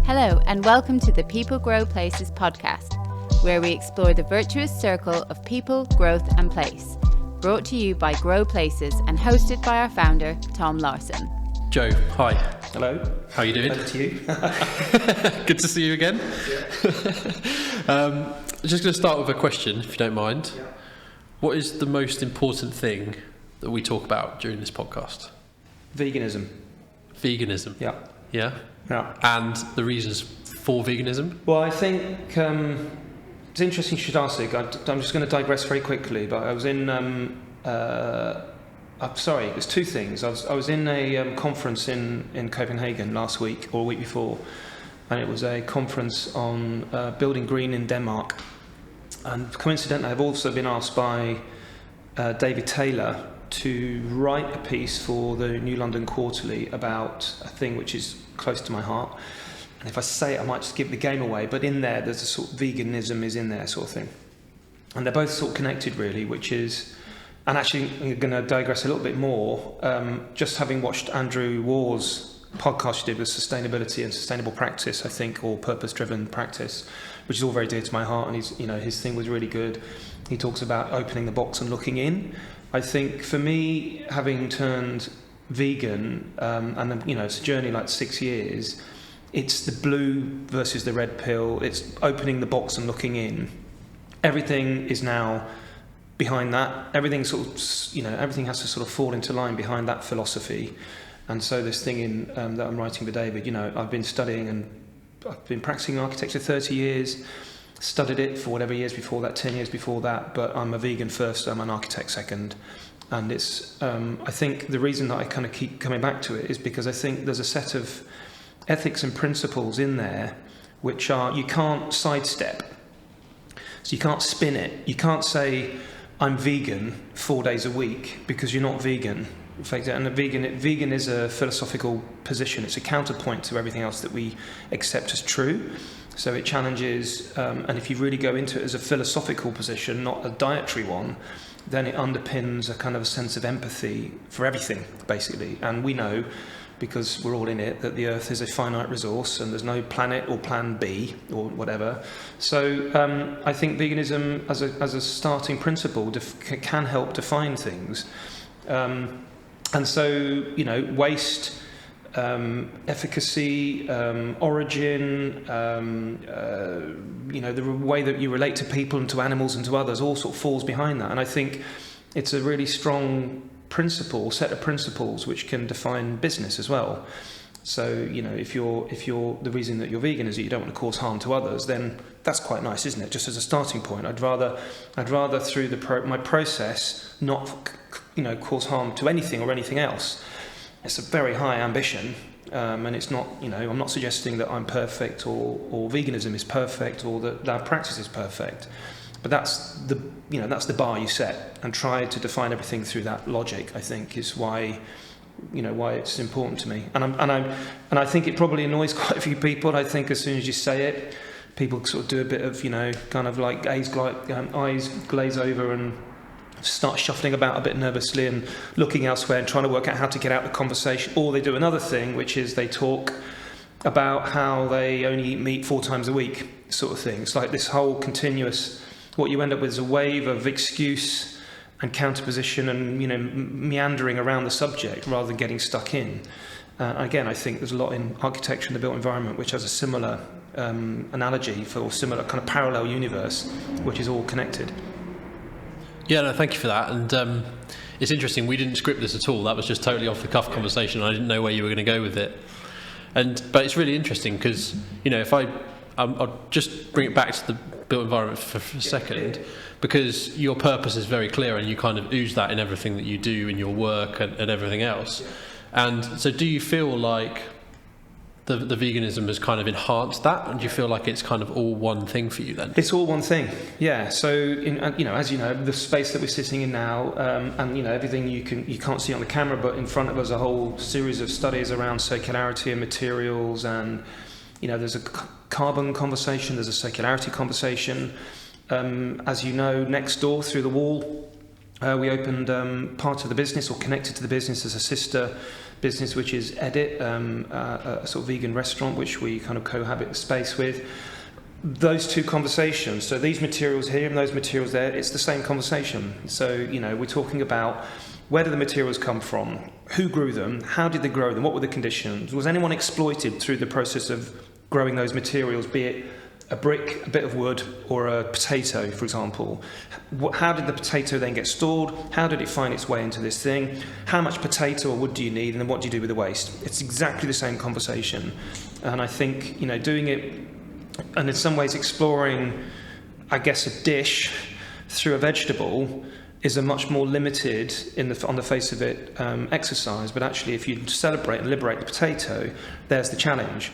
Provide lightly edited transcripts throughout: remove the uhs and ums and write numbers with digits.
Hello and welcome to the People Grow Places podcast, where we explore the virtuous circle of people, growth and place. Brought to you by Grow Places and hosted by our founder, Tom Larson. Joe, hi. Hello. How are you doing? Over to you. Good to see you again. Yeah. Just going to start with a question, if you don't mind. Yeah. What is the most important thing that we talk about during this podcast? Veganism. Veganism? Yeah. Yeah? Yeah. And the reasons for veganism? Well, I think it's interesting you should ask it. I'm just going to digress very quickly, but I was in... I'm sorry, there's two things. I was in a conference in Copenhagen last week, or a week before, and it was a conference on building green in Denmark. And coincidentally, I've also been asked by David Taylor to write a piece for the New London Quarterly about a thing which is close to my heart. And if I say it, I might just give the game away, but in there, there's a sort of veganism is in there sort of thing. And they're both sort of connected, really, which is... And actually, I'm going to digress a little bit more. Just having watched Andrew War's podcast he did with sustainability and sustainable practice, I think, or purpose-driven practice, which is all very dear to my heart. And his thing was really good. He talks about opening the box and looking in. I think for me, having turned vegan, and it's a journey like 6 years. It's the blue versus the red pill. It's opening the box and looking in. Everything is now behind that. Everything everything has to sort of fall into line behind that philosophy. And so this thing that I'm writing with David, I've been studying and I've been practicing architecture 30 years, studied it for whatever years before that, 10 years before that, but I'm a vegan first, I'm an architect second. And it's, I think the reason that I kind of keep coming back to it is because I think there's a set of ethics and principles in there which you can't sidestep. So you can't spin it. You can't say, I'm vegan 4 days a week, because you're not vegan. In fact, and vegan is a philosophical position. It's a counterpoint to everything else that we accept as true. So it challenges, and if you really go into it as a philosophical position, not a dietary one, then it underpins a kind of a sense of empathy for everything, basically. And we know, because we're all in it, that the Earth is a finite resource and there's no planet or plan B or whatever. So I think veganism as a starting principle can help define things. And so, waste, efficacy, origin, the way that you relate to people and to animals and to others all sort of falls behind that. And I think it's a really strong set of principles which can define business as well. So, if you're the reason that you're vegan is that you don't want to cause harm to others, then that's quite nice, isn't it? Just as a starting point, I'd rather through my process not cause harm to anything or anything else. It's a very high ambition, and it's not, I'm not suggesting that I'm perfect or veganism is perfect or that our practice is perfect. But that's the bar you set, and try to define everything through that logic, I think, is why it's important to me. And I think it probably annoys quite a few people. I think as soon as you say it, people sort of do a bit of, kind of like eyes glaze over and start shuffling about a bit nervously and looking elsewhere and trying to work out how to get out the conversation. Or they do another thing, which is they talk about how they only eat meat 4 times a week, sort of thing. It's like this whole continuous... What you end up with is a wave of excuse and counterposition and, meandering around the subject rather than getting stuck in. Again, I think there's a lot in architecture and the built environment which has a similar analogy for similar kind of parallel universe, which is all connected. Yeah, no, thank you for that. And it's interesting, we didn't script this at all. That was just totally off the cuff conversation. I didn't know where you were going to go with it. But it's really interesting because, if I'll just bring it back to the built environment for a second, because your purpose is very clear and you kind of ooze that in everything that you do in your work and everything else. And so do you feel like the veganism has kind of enhanced that, and do you feel like it's kind of all one thing for you then? It's all one thing, yeah. So as you know, the space that we're sitting in now, and everything you can't see on the camera, but in front of us a whole series of studies around circularity and materials, and there's a carbon conversation, there's a circularity conversation. As you know, next door through the wall, we opened part of the business, or connected to the business as a sister business, which is Edit, a sort of vegan restaurant which we kind of cohabit the space with. Those two conversations, so these materials here and those materials there, it's the same conversation. So, you know, we're talking about where do the materials come from, who grew them, how did they grow them, what were the conditions, was anyone exploited through the process of growing those materials, be it a brick, a bit of wood, or a potato, for example. How did the potato then get stored? How did it find its way into this thing? How much potato or wood do you need, and then what do you do with the waste? It's exactly the same conversation. And I think, you know, doing it, and in some ways exploring, I guess, a dish through a vegetable is a much more limited, on the face of it, exercise. But actually, if you celebrate and liberate the potato, there's the challenge.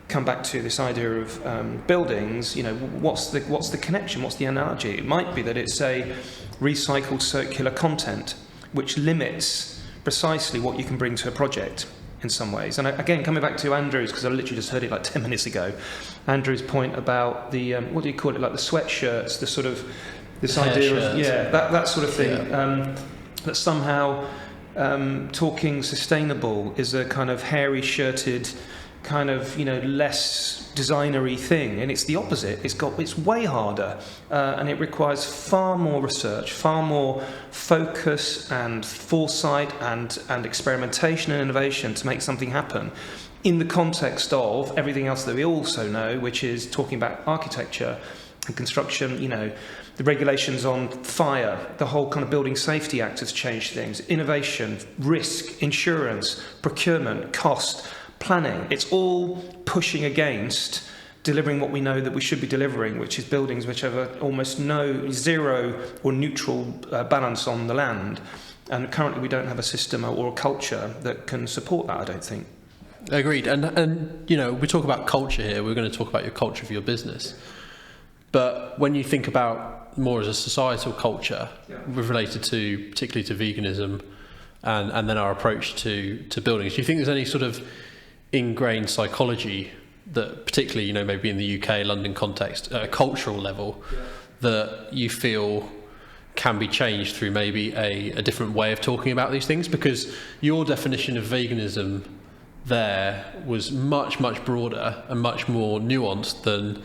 Come back to this idea of buildings, you know, what's the connection, what's the analogy? It might be that it's a recycled circular content, which limits precisely what you can bring to a project in some ways. And again, coming back to Andrew's, because I literally just heard it like 10 minutes ago, Andrew's point about the, what do you call it, like the sweatshirts, the sort of, this hair idea shirts. of, that sort of thing, that somehow talking sustainable is a kind of hairy shirted, kind of, you know, less designery thing, and it's the opposite. It's way harder, and it requires far more research, far more focus and foresight and experimentation and innovation to make something happen in the context of everything else that we also know, which is talking about architecture and construction. You know, the regulations on fire, the whole kind of Building Safety Act has changed things, innovation, risk, insurance, procurement, cost, planning. It's all pushing against delivering what we know that we should be delivering, which is buildings which have almost no zero or neutral balance on the land. And currently we don't have a system or a culture that can support that, I don't think. Agreed. And you know, we talk about culture here. We're going to talk about your culture for your business. But when you think about more as a societal culture, related to particularly to veganism, and then our approach to buildings, do you think there's any sort of ingrained psychology that, particularly, you know, maybe in the UK, London context, at a cultural level, that you feel can be changed through maybe a different way of talking about these things? Because your definition of veganism there was much, much broader and much more nuanced than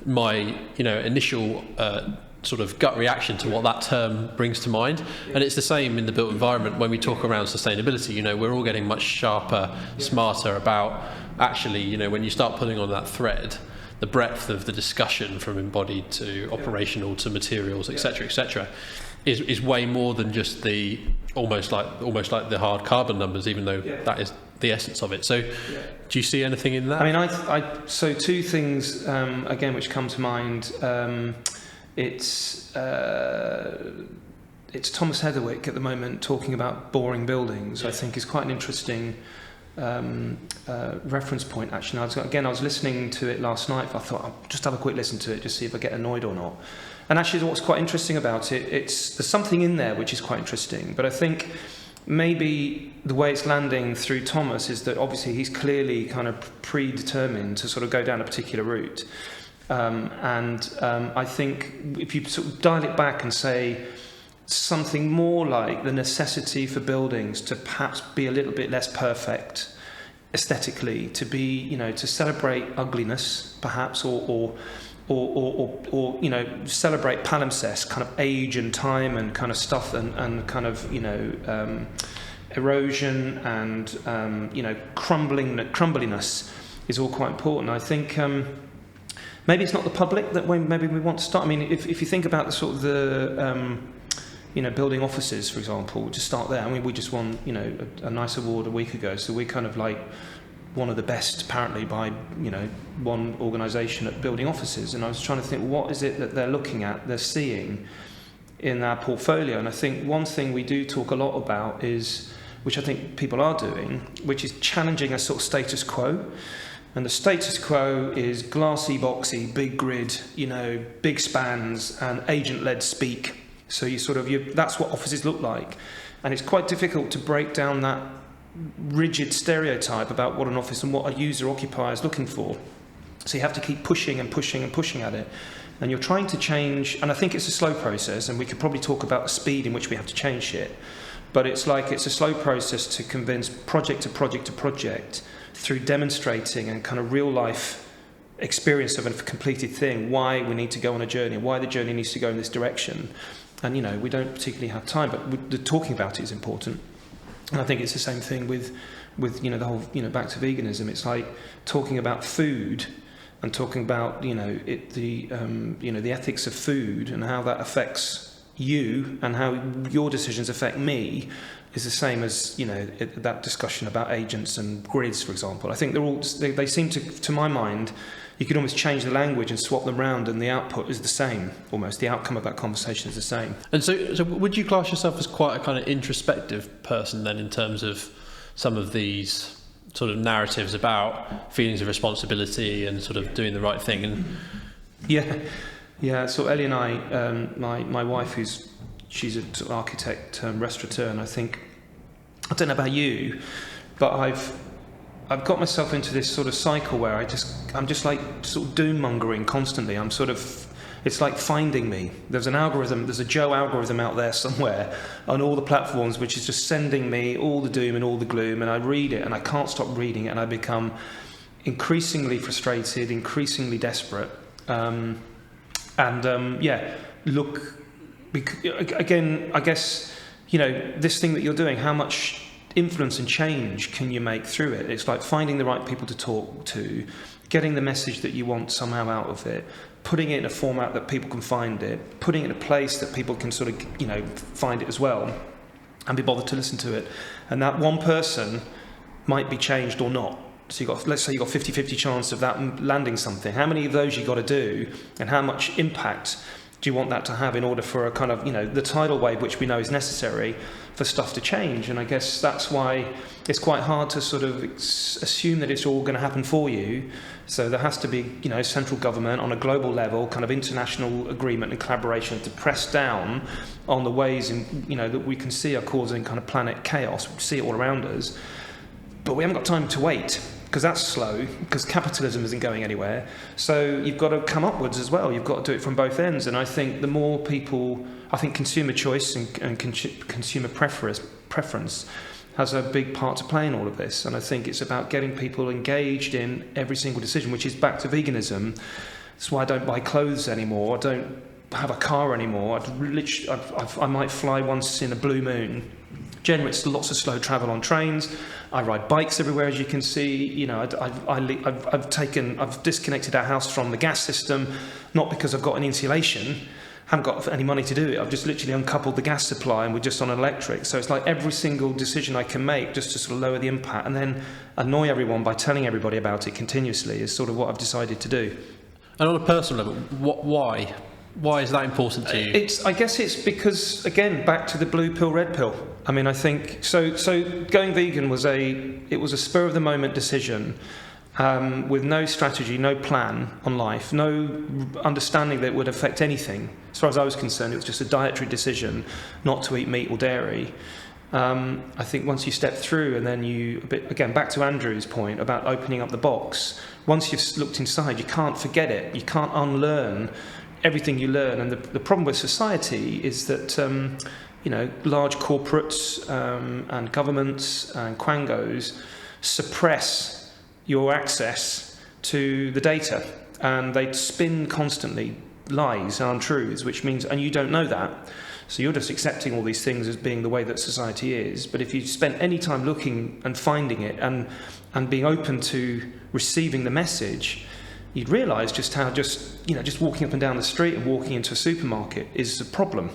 my, you know, initial sort of gut reaction to what that term brings to mind. And it's the same in the built environment when we talk around sustainability. You know, we're all getting much sharper, smarter about actually, you know, when you start pulling on that thread, the breadth of the discussion from embodied to operational to materials, etc., is way more than just the almost like the hard carbon numbers, even though that is the essence of it. So do you see anything in that? I mean, so two things again which come to mind. It's Thomas Heatherwick at the moment talking about boring buildings. I think is quite an interesting reference point, actually. I was listening to it last night. I thought I'll just have a quick listen to it, just see if I get annoyed or not. And actually, what's quite interesting about it, there's something in there which is quite interesting. But I think maybe the way it's landing through Thomas is that obviously he's clearly kind of predetermined to sort of go down a particular route. I think if you sort of dial it back and say something more like the necessity for buildings to perhaps be a little bit less perfect aesthetically, to be, you know, to celebrate ugliness perhaps, or you know, celebrate palimpsest, kind of age and time and kind of stuff and kind of, you know, erosion and you know, crumbliness is all quite important. I think maybe it's not the public that maybe we want to start. I mean, if you think about the sort of the you know, building offices, for example, we'll just start there. I mean, we just won, you know, a nice award a week ago, so we're kind of like one of the best, apparently, by, you know, one organisation at building offices. And I was trying to think, what is it that they're looking at, they're seeing in our portfolio? And I think one thing we do talk a lot about is, which I think people are doing, which is challenging a sort of status quo. And the status quo is glassy, boxy, big grid, you know, big spans and agent-led speak. So that's what offices look like. And it's quite difficult to break down that rigid stereotype about what an office and what a user occupier is looking for. So you have to keep pushing and pushing and pushing at it. And you're trying to change, and I think it's a slow process, and we could probably talk about the speed in which we have to change shit. But it's a slow process to convince project to project through demonstrating and kind of real life experience of a completed thing why we need to go on a journey, why the journey needs to go in this direction. And we don't particularly have time, but the talking about it is important. And I think it's the same thing with the whole back to veganism. It's like talking about food and talking about the ethics of food and how that affects you and how your decisions affect me is the same as that discussion about agents and grids, for example. I think they seem to my mind, you could almost change the language and swap them around and the output is the same, almost the outcome of that conversation is the same. And so would you class yourself as quite a kind of introspective person then, in terms of some of these sort of narratives about feelings of responsibility and sort of doing the right thing? And Yeah, so Ellie and I, my wife, she's an architect, restaurateur, and I don't know about you, but I've got myself into this sort of cycle where I'm just like sort of doom mongering constantly. It's like finding me. There's a Joe algorithm out there somewhere on all the platforms, which is just sending me all the doom and all the gloom, and I read it and I can't stop reading it, and I become increasingly frustrated, increasingly desperate. Again, I guess, this thing that you're doing, how much influence and change can you make through it? It's like finding the right people to talk to, getting the message that you want somehow out of it, putting it in a format that people can find it, putting it in a place that people can sort of, find it as well and be bothered to listen to it. And that one person might be changed or not. So let's say you've got 50-50 chance of that landing something. How many of those you got to do, and how much impact do you want that to have in order for a kind of, the tidal wave, which we know is necessary for stuff to change? And I guess that's why it's quite hard to sort of assume that it's all going to happen for you. So there has to be, central government on a global level, kind of international agreement and collaboration to press down on the ways that we can see are causing kind of planet chaos. We see it all around us. But we haven't got time to wait, because that's slow, because capitalism isn't going anywhere. So you've got to come upwards as well. You've got to do it from both ends. And I think the more people, consumer choice and consumer preference has a big part to play in all of this. And I think it's about getting people engaged in every single decision, which is back to veganism. That's why I don't buy clothes anymore. I don't have a car anymore. I might fly once in a blue moon. Generally, it's lots of slow travel on trains. I ride bikes everywhere, as you can see. I've disconnected our house from the gas system, not because I've got any insulation, haven't got any money to do it. I've just literally uncoupled the gas supply and we're just on electric. So it's like every single decision I can make just to sort of lower the impact and then annoy everyone by telling everybody about it continuously is sort of what I've decided to do. And on a personal level, why? Why is that important to you? I guess it's because, again, back to the blue pill, red pill. I mean, I think so going vegan was a spur of the moment decision with no strategy, no plan on life, no understanding that it would affect anything. As far as I was concerned, it was just a dietary decision not to eat meat or dairy. I think once you step through and then again, back to Andrew's point about opening up the box, once you've looked inside, you can't forget it. You can't unlearn everything you learn. And the problem with society is that large corporates and governments and quangos suppress your access to the data, and they spin constantly lies and untruths, which means, and you don't know that, so you're just accepting all these things as being the way that society is. But if you spent any time looking and finding it and being open to receiving the message, you'd realise just how just walking up and down the street and walking into a supermarket is a problem.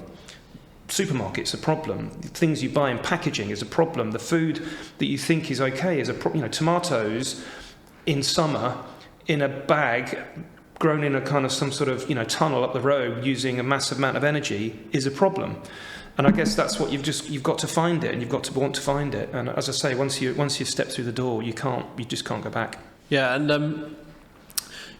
Supermarket's a problem. The things you buy in packaging is a problem. The food that you think is okay is a problem. Tomatoes in summer in a bag grown in a kind of some sort of tunnel up the road using a massive amount of energy is a problem. And I guess that's what you've got to find it, and you've got to want to find it. And as I say, once you step through the door, you just can't go back. Yeah, and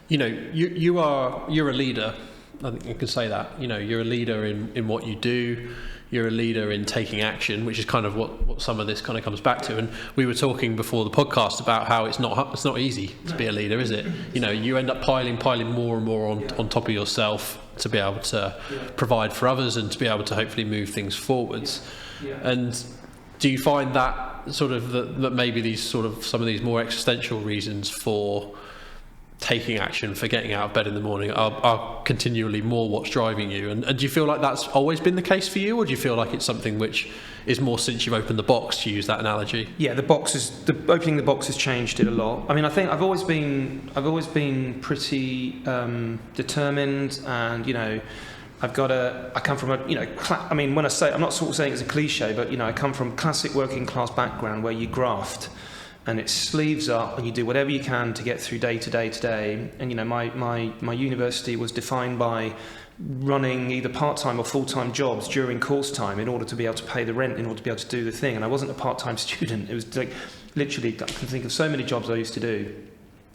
you're a leader. I think you can say that. You're a leader in what you do. You're a leader in taking action, which is kind of what some of this kind of comes back to. And we were talking before the podcast about how it's not easy to be a leader, is it? You end up piling more and more on top of yourself to be able to provide for others and to be able to hopefully move things forwards. And do you find that sort of that maybe these sort of some of these more existential reasons for taking action, for getting out of bed in the morning, are continually more what's driving you? And do you feel like that's always been the case for you, or do you feel like it's something which is more since you've opened the box, to use that analogy? Yeah, opening the box has changed it a lot. I mean, I think I've always been pretty determined, and I come from a, I mean, when I say, I'm not sort of saying it's a cliche, but I come from classic working class background where you graft, and it's sleeves up, and you do whatever you can to get through day to day. And my university was defined by running either part-time or full-time jobs during course time in order to be able to pay the rent, in order to be able to do the thing. And I wasn't a part-time student. It was like, literally, I can think of so many jobs I used to do.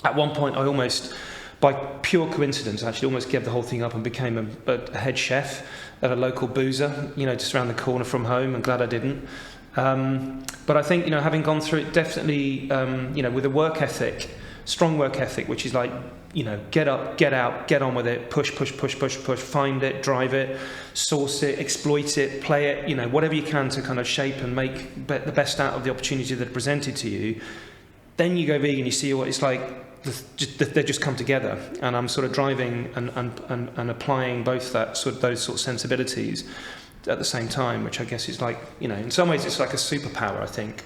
At one point, I almost, by pure coincidence, actually almost gave the whole thing up and became a head chef at a local boozer, just around the corner from home, and glad I didn't. But I think, having gone through it, definitely, with a work ethic, strong work ethic, which is like, get up, get out, get on with it, push, find it, drive it, source it, exploit it, play it, whatever you can to kind of shape and make the best out of the opportunity that presented to you. Then you go vegan, you see what it's like, they just come together. And I'm sort of driving and applying both those sort of sensibilities at the same time, which I guess is like, in some ways it's like a superpower, I think.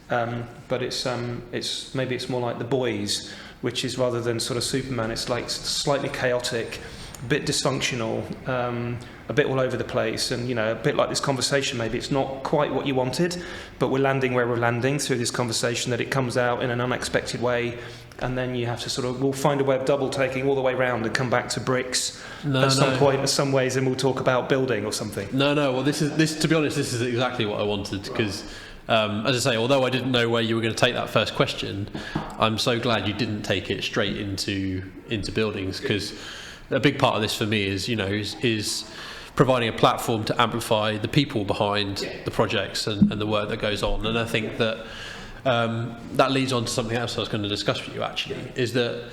But it's maybe it's more like The Boys, which is, rather than sort of Superman, it's like slightly chaotic, a bit dysfunctional, a bit all over the place, and a bit like this conversation. Maybe it's not quite what you wanted, but we're landing where we're landing through this conversation, that it comes out in an unexpected way, and then you have to we'll find a way of double taking all the way round and come back to bricks at some point, in some ways, and we'll talk about building or something. No, well, this to be honest, this is exactly what I wanted, because as I say, although I didn't know where you were going to take that first question, I'm so glad you didn't take it straight into buildings, because a big part of this for me is providing a platform to amplify the people behind the projects and the work that goes on. And I think that that leads on to something else I was going to discuss with you, actually, is that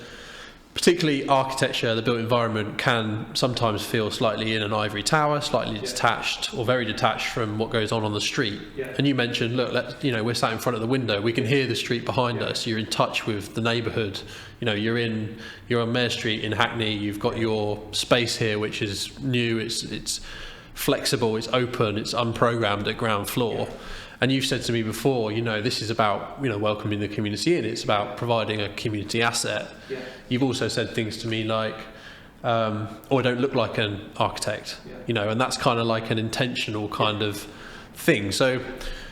particularly architecture, the built environment, can sometimes feel slightly in an ivory tower, slightly detached, or very detached from what goes on the street. And you mentioned, look, we're sat in front of the window, we can hear the street behind us, you're in touch with the neighbourhood, you're on Mare Street in Hackney, you've got your space here, which is new, it's flexible, it's open, it's unprogrammed at ground floor. And you've said to me before, this is about, welcoming the community in. It's about providing a community asset. Yeah. You've also said things to me like, I don't look like an architect, and that's kind of like an intentional kind of thing. So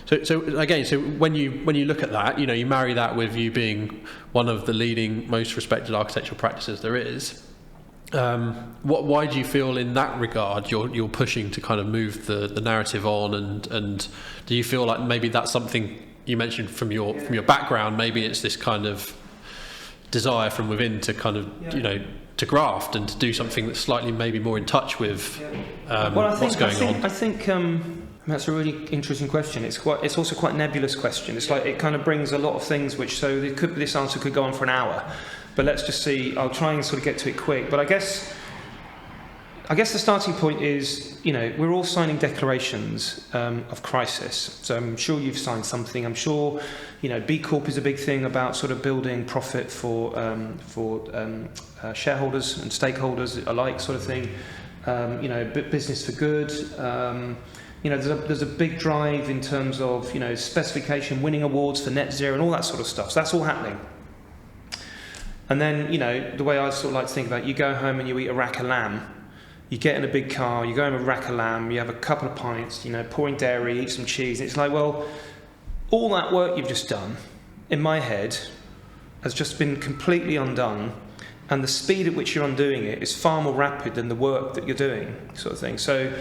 when you look at that, you marry that with you being one of the leading, most respected architectural practices there is. Why do you feel in that regard you're pushing to kind of move the narrative on, and do you feel like maybe that's something you mentioned from your background, maybe it's this kind of desire from within to kind of to graft and to do something that's slightly maybe more in touch with what's going on? I think that's a really interesting question. It's also quite a nebulous question. It's like it kind of brings a lot of things which, so this answer could go on for an hour. But let's just see. I'll try and sort of get to it quick. But I guess the starting point is, we're all signing declarations of crisis. So I'm sure you've signed something. I'm sure, B Corp is a big thing about sort of building profit for shareholders and stakeholders alike, sort of thing. Business for good. There's a big drive in terms of specification, winning awards for net zero and all that sort of stuff. So that's all happening. And then, the way I sort of like to think about it, you go home and you eat a rack of lamb. You get in a big car, you go home with a rack of lamb, you have a couple of pints, pouring dairy, eat some cheese. And it's like, well, all that work you've just done, in my head, has just been completely undone. And the speed at which you're undoing it is far more rapid than the work that you're doing, sort of thing. So,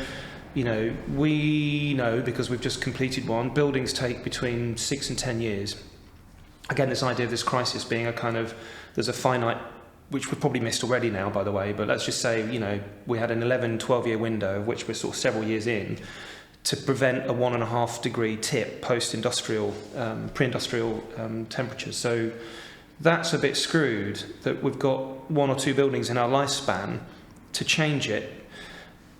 we know, because we've just completed one, buildings take between 6 and 10 years. Again, this idea of this crisis being a kind of, there's a finite, which we've probably missed already now, by the way, but let's just say, we had an 11, 12-year window, of which we're sort of several years in, to prevent a 1.5 degree tip post-industrial, pre-industrial temperatures. So that's a bit screwed, that we've got 1 or 2 buildings in our lifespan to change it.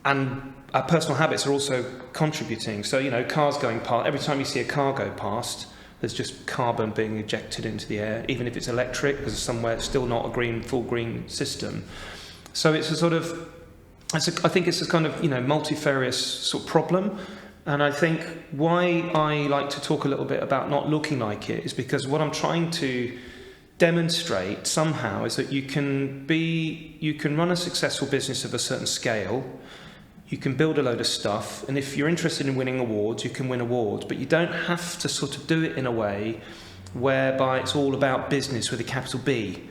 and our personal habits are also contributing. So, cars going past, every time you see a car go past, there's just carbon being ejected into the air, even if it's electric, because somewhere it's still not a full green system. So it's a sort of, I think it's a kind of, multifarious sort of problem. And I think why I like to talk a little bit about not looking like it is because what I'm trying to demonstrate somehow is that you can run a successful business of a certain scale. You can build a load of stuff, and if you're interested in winning awards, you can win awards, but you don't have to sort of do it in a way whereby it's all about business with a capital B.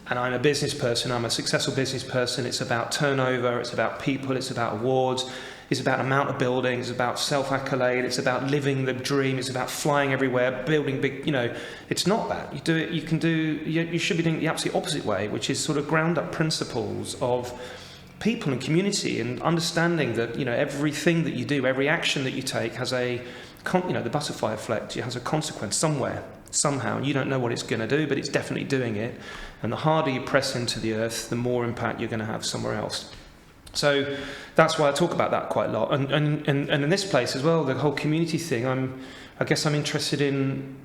And I'm a business person, I'm a successful business person, it's about turnover, it's about people, it's about awards, it's about amount of buildings, it's about self-accolade, it's about living the dream, it's about flying everywhere, building big, it's not that. You should be doing it the absolute opposite way, which is sort of ground up principles of people and community, and understanding that everything that you do, every action that you take has the butterfly effect. It has a consequence somewhere, somehow. You don't know what it's going to do, but it's definitely doing it. And the harder you press into the earth, the more impact you're going to have somewhere else. So that's why I talk about that quite a lot. And in this place as well, the whole community thing. I guess I'm interested in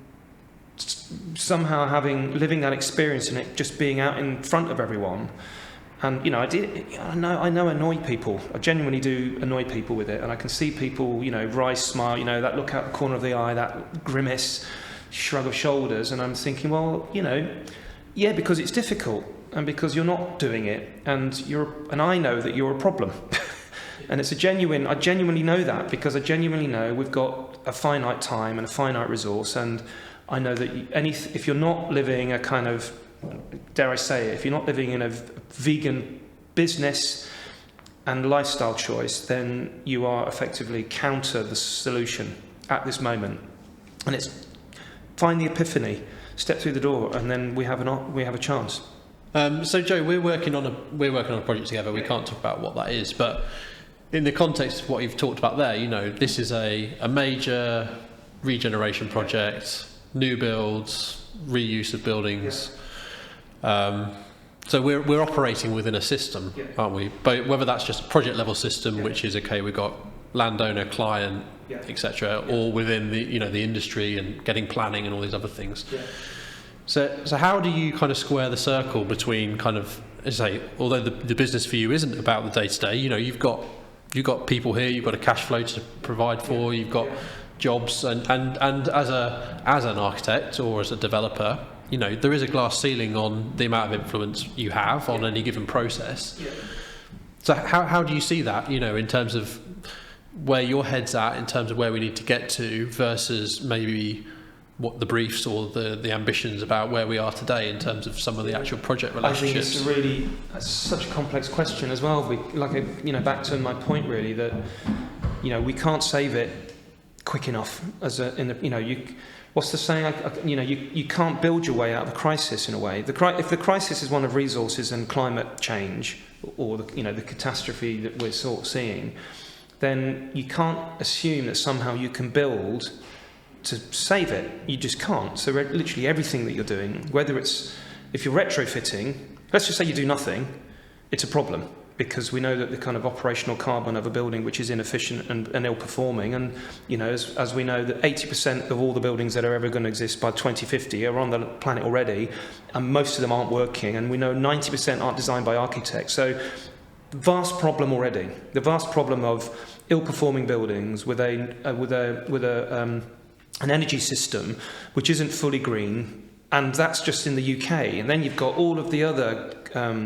somehow living that experience and it just being out in front of everyone. And I know annoy people. I genuinely do annoy people with it, and I can see people, wry smile, that look out the corner of the eye, that grimace, shrug of shoulders, and I'm thinking, well, yeah, because it's difficult, and because you're not doing it, and I know that you're a problem, and I genuinely know that, because I genuinely know we've got a finite time and a finite resource, and I know that if you're not living a kind of, dare I say it, if you're not living in a vegan business and lifestyle choice, then you are effectively counter the solution at this moment. And it's find the epiphany, step through the door, and then we have a chance. So Joe, we're working on a project together. We can't talk about what that is, but in the context of what you've talked about there, this is a major regeneration project, new builds, reuse of buildings. Yeah. So we're operating within a system, aren't we? But whether that's just a project level system, which is okay, we've got landowner, client, etc., or within the industry and getting planning and all these other things. Yeah. So how do you kind of square the circle between kind of, as I say, although the business for you isn't about the day to day, you've got people here, you've got a cash flow to provide for, you've got jobs, and as an architect or as a developer, there is a glass ceiling on the amount of influence you have on any given process. Yeah. So how do you see that, in terms of where your head's at, in terms of where we need to get to versus maybe what the briefs or the ambitions about where we are today in terms of some of the actual project relationships? I think that's such a complex question as well. Back to my point really, that we can't save it quick enough. What's the saying? You can't build your way out of a crisis in a way. If the crisis is one of resources and climate change, or the catastrophe that we're sort of seeing, then you can't assume that somehow you can build to save it. You just can't. So literally everything that you're doing, if you're retrofitting, let's just say you do nothing, it's a problem. Because we know that the kind of operational carbon of a building which is inefficient and ill-performing, and as we know that 80% of all the buildings that are ever going to exist by 2050 are on the planet already, and most of them aren't working, and we know 90% aren't designed by architects. So vast problem already. The vast problem of ill-performing buildings with an energy system which isn't fully green, and that's just in the UK. And then you've got all of the other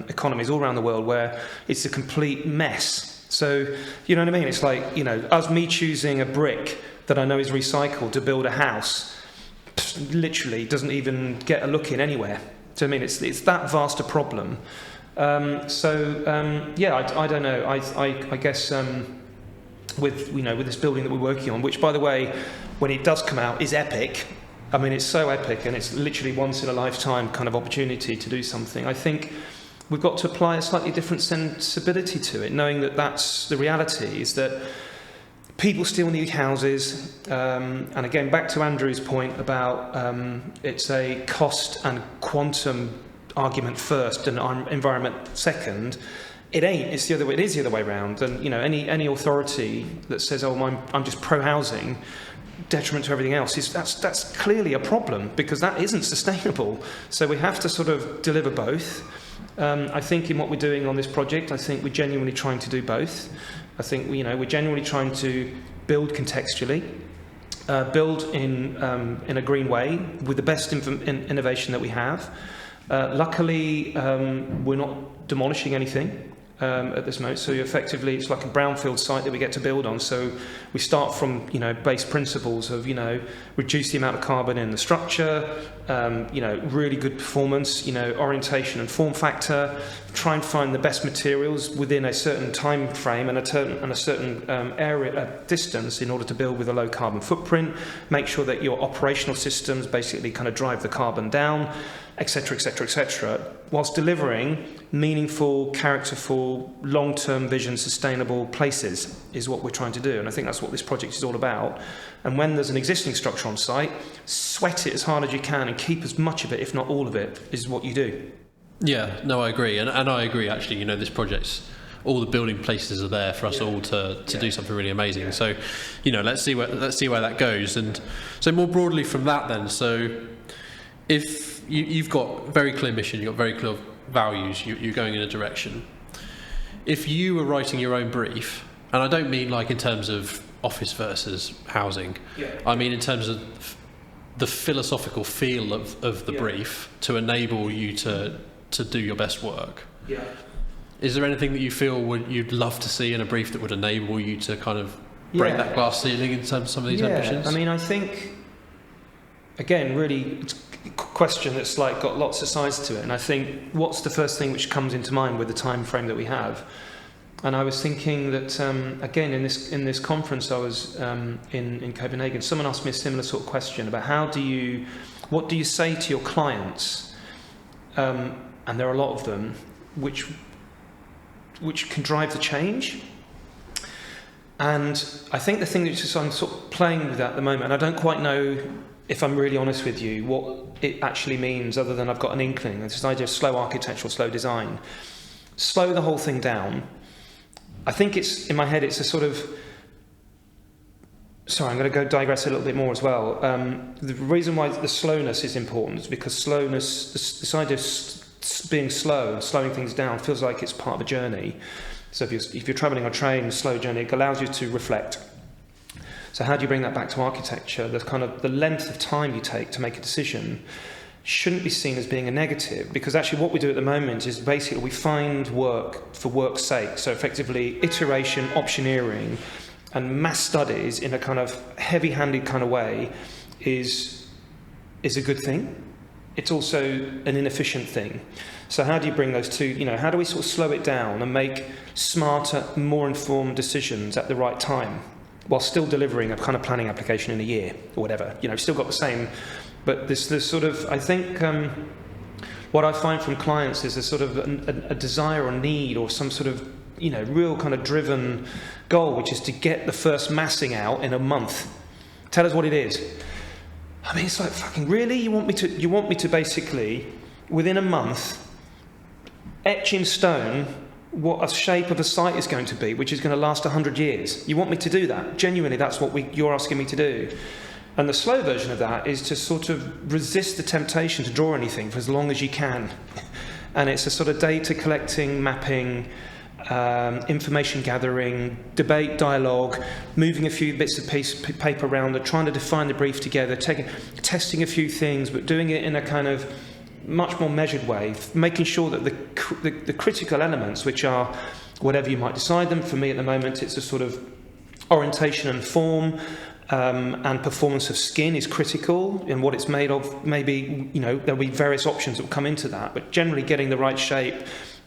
economies all around the world where it's a complete mess. So, you know what I mean? It's like, me choosing a brick that I know is recycled to build a house literally doesn't even get a look in anywhere. So, I mean, it's that vast a problem. I don't know. I guess with this building that we're working on, which, by the way, when it does come out, is epic. I mean, it's so epic, and it's literally once in a lifetime kind of opportunity to do something. I think we've got to apply a slightly different sensibility to it, knowing that that's the reality, is that people still need houses. And again, back to Andrew's point about it's a cost and quantum argument first and environment second. it ain't. It's the other way. It is the other way around. And any authority that says, "Oh, I'm just pro-housing," detriment to everything else, that's clearly a problem, because that isn't sustainable. So we have to sort of deliver both. I think in what we're doing on this project, I think we're genuinely trying to do both. I think we're genuinely trying to build contextually, build in a green way with the best innovation that we have. Luckily, we're not demolishing anything at this moment, so effectively it's like a brownfield site that we get to build on. So we start from base principles of reduce the amount of carbon in the structure, really good performance, orientation and form factor, try and find the best materials within a certain time frame and a certain area distance in order to build with a low carbon footprint. Make sure that your operational systems basically kind of drive the carbon down, etc., etc., etc., whilst delivering meaningful, characterful, long-term vision, sustainable places is what we're trying to do. And I think that's what this project is all about. And when there's an existing structure on site, sweat it as hard as you can and keep as much of it, if not all of it, is what you do. Yeah, no, I agree. And I agree, actually, this project's, all the building places are there for us all to do something really amazing. Yeah. So, let's see where that goes. And so more broadly from that then, so if you've got very clear mission, you've got very clear values, you're going in a direction. If you were writing your own brief, and I don't mean like in terms of office versus housing, I mean in terms of the philosophical feel of the brief to enable you to do your best work. Yeah. Is there anything that you feel you'd love to see in a brief that would enable you to kind of break that glass ceiling in terms of some of these ambitions? I mean, I think, again, really, it's a question that's like got lots of sides to it. And I think, what's the first thing which comes into mind with the time frame that we have? And I was thinking that, again, in this conference I was in Copenhagen, someone asked me a similar sort of question about what do you say to your clients? And there are a lot of them which can drive the change. And I think the thing that I'm sort of playing with at the moment, and I don't quite know, if I'm really honest with you, what it actually means, other than I've got an inkling. This idea of slow architecture, slow design. Slow the whole thing down. I think it's, in my head, it's a sort of... Sorry, I'm going to digress a little bit more as well. The reason why the slowness is important is because slowness, this idea of being slow and slowing things down feels like it's part of a journey. So if you're travelling on a train, a slow journey, it allows you to reflect. So how do you bring that back to architecture? The length of time you take to make a decision shouldn't be seen as being a negative, because actually what we do at the moment is basically we find work for work's sake. So effectively iteration, optioneering, and mass studies in a kind of heavy-handed kind of way is a good thing. It's also an inefficient thing. So how do you bring those two, how do we sort of slow it down and make smarter, more informed decisions at the right time, while still delivering a kind of planning application in a year or whatever? Still got the same, but this sort of, I think, what I find from clients is a sort of a desire or need or some sort of, real kind of driven goal, which is to get the first massing out in a month. Tell us what it is. I mean, it's like, fucking really? You want me to basically, within a month, etch in stone what a shape of a site is going to be, which is going to last 100 years. You want me to do that? Genuinely, that's what you're asking me to do. And the slow version of that is to sort of resist the temptation to draw anything for as long as you can. And it's a sort of data collecting, mapping, information gathering, debate, dialogue, moving a few bits of paper around, trying to define the brief together, testing a few things, but doing it in a kind of much more measured way, making sure that the critical elements, which are whatever you might decide them, for me at the moment it's a sort of orientation and form, and performance of skin is critical in what it's made of. Maybe, there'll be various options that will come into that, but generally getting the right shape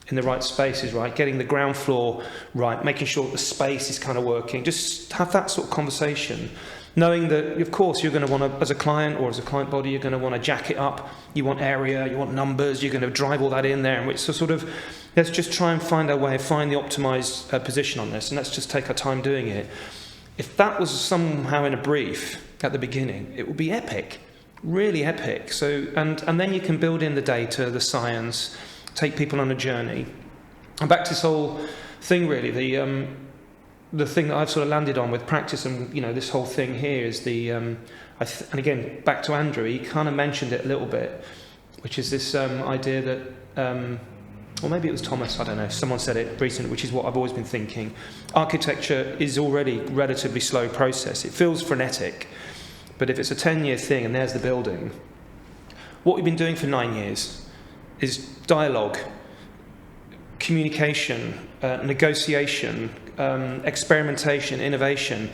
in the right spaces, right, getting the ground floor right, making sure that the space is kind of working. Just have that sort of conversation, knowing that, of course, you're going to want to, as a client or as a client body, you're going to want to jack it up. You want area, you want numbers, you're going to drive all that in there. And it's a sort of, let's just try and find our way, find the optimized position on this, and let's just take our time doing it. If that was somehow in a brief at the beginning, it would be epic, really epic. So, and then you can build in the data, the science, take people on a journey. And back to this whole thing, really, the thing that I've sort of landed on with practice and, this whole thing here is and again, back to Andrew, he kind of mentioned it a little bit, which is this idea that, or maybe it was Thomas, I don't know, someone said it recently, which is what I've always been thinking. Architecture is already a relatively slow process. It feels frenetic, but if it's a 10-year thing and there's the building, what we've been doing for 9 years is dialogue, communication, negotiation, experimentation, innovation.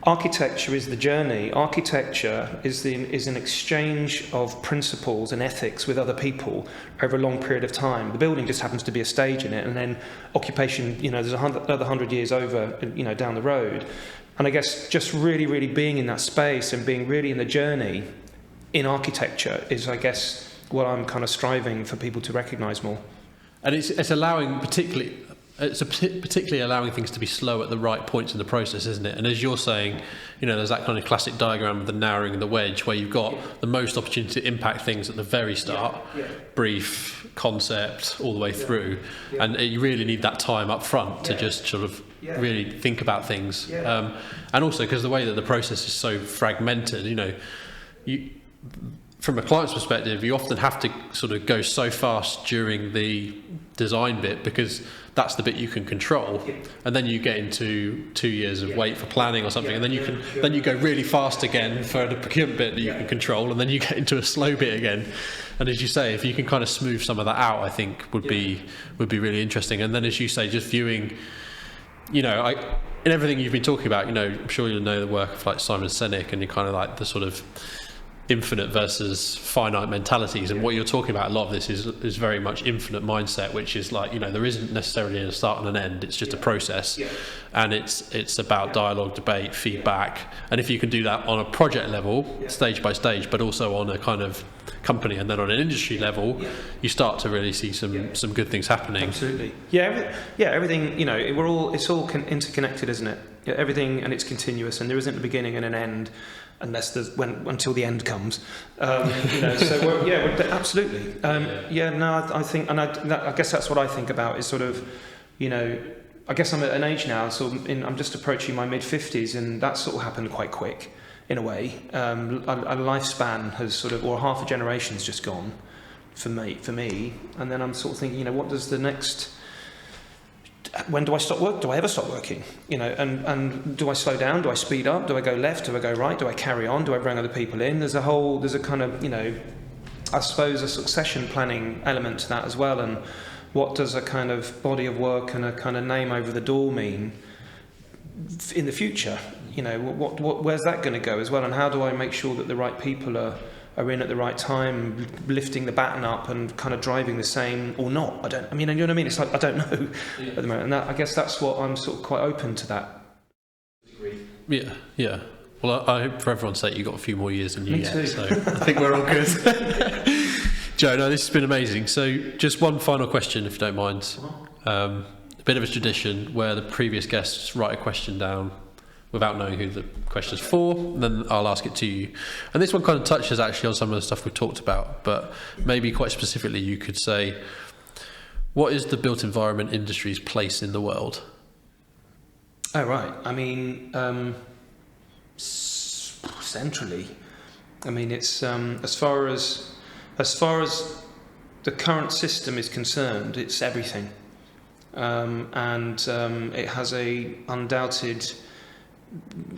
Architecture is the journey. Architecture is an exchange of principles and ethics with other people over a long period of time. The building just happens to be a stage in it, and then occupation, there's another 100 years over, down the road. And I guess just really, really being in that space and being really in the journey in architecture is, I guess, what I'm kind of striving for people to recognise more. And it's allowing particularly allowing things to be slow at the right points in the process, isn't it? And as you're saying, there's that kind of classic diagram of the narrowing of the wedge where you've got the most opportunity to impact things at the very start, brief, concept, all the way through. And you really need that time up front to just sort of really think about things. And also because the way that the process is so fragmented, from a client's perspective, you often have to sort of go so fast during the design bit because that's the bit you can control, and then you get into 2 years of wait for planning or something, and then you go really fast again for the procurement bit that you can control, and then you get into a slow bit again. And as you say, if you can kind of smooth some of that out, I think would be really interesting. And then, as you say, just viewing, in everything you've been talking about, I'm sure you'll know the work of like Simon Sinek, and you're kind of like the sort of infinite versus finite mentalities, and what you're talking about, a lot of this is very much infinite mindset, which is like, there isn't necessarily a start and an end, it's just a process, and it's about dialogue, debate, feedback. And if you can do that on a project level, stage by stage, but also on a kind of company and then on an industry level, you start to really see some good things happening. Absolutely. Everything, it's all interconnected, isn't it? Everything, and it's continuous, and there isn't a beginning and an end, unless until the end comes. So we're absolutely. I think, and I guess that's what I think about is sort of, I guess I'm at an age now, so I'm just approaching my mid-50s, and that sort of happened quite quick, in a way. A lifespan has sort of, or half a generation's just gone for me, and then I'm sort of thinking, what does the next? When do I stop work? Do I ever stop working? And do I slow down? Do I speed up? Do I go left? Do I go right? Do I carry on? Do I bring other people in? There's a kind of, I suppose a succession planning element to that as well. And what does a kind of body of work and a kind of name over the door mean in the future? Where's that going to go as well? And how do I make sure that the right people are in at the right time, lifting the baton up and kind of driving the same, or not? You know what I mean? It's like, I don't know at the moment. And I guess that's what I'm sort of quite open to that. Yeah. Well, I hope for everyone's sake you got a few more years than you Me yet, too. so I think we're all good. Joe, no, this has been amazing. So just one final question, if you don't mind. A bit of a tradition where the previous guests write a question down without knowing who the question's for, and then I'll ask it to you. And this one kind of touches actually on some of the stuff we've talked about, but maybe quite specifically you could say, what is the built environment industry's place in the world? Oh, right. Centrally. It's as far as the current system is concerned, it's everything. And it has a undoubted,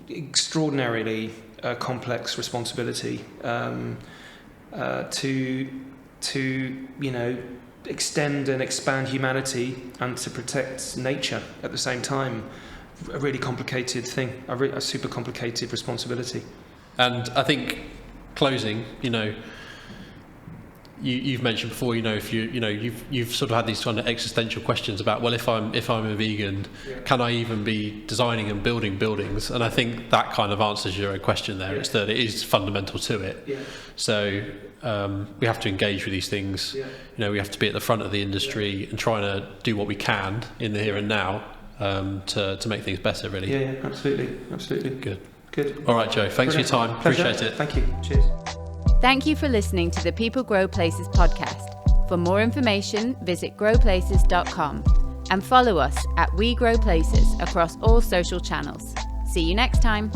extraordinarily complex responsibility to extend and expand humanity and to protect nature at the same time. A really complicated thing, a super complicated responsibility. And I think closing, you've mentioned before, if you've sort of had these kind of existential questions about, well, if I'm a vegan, can I even be designing and building buildings? And I think that kind of answers your own question there. It's that it is fundamental to it. So we have to engage with these things. We have to be at the front of the industry and trying to do what we can in the here and now to make things better, really. Yeah, absolutely. Good. All right, Joe. Thanks for your time. Pleasure. Appreciate it. Thank you. Cheers. Thank you for listening to the People Grow Places podcast. For more information, visit growplaces.com. And follow us at We Grow Places across all social channels. See you next time.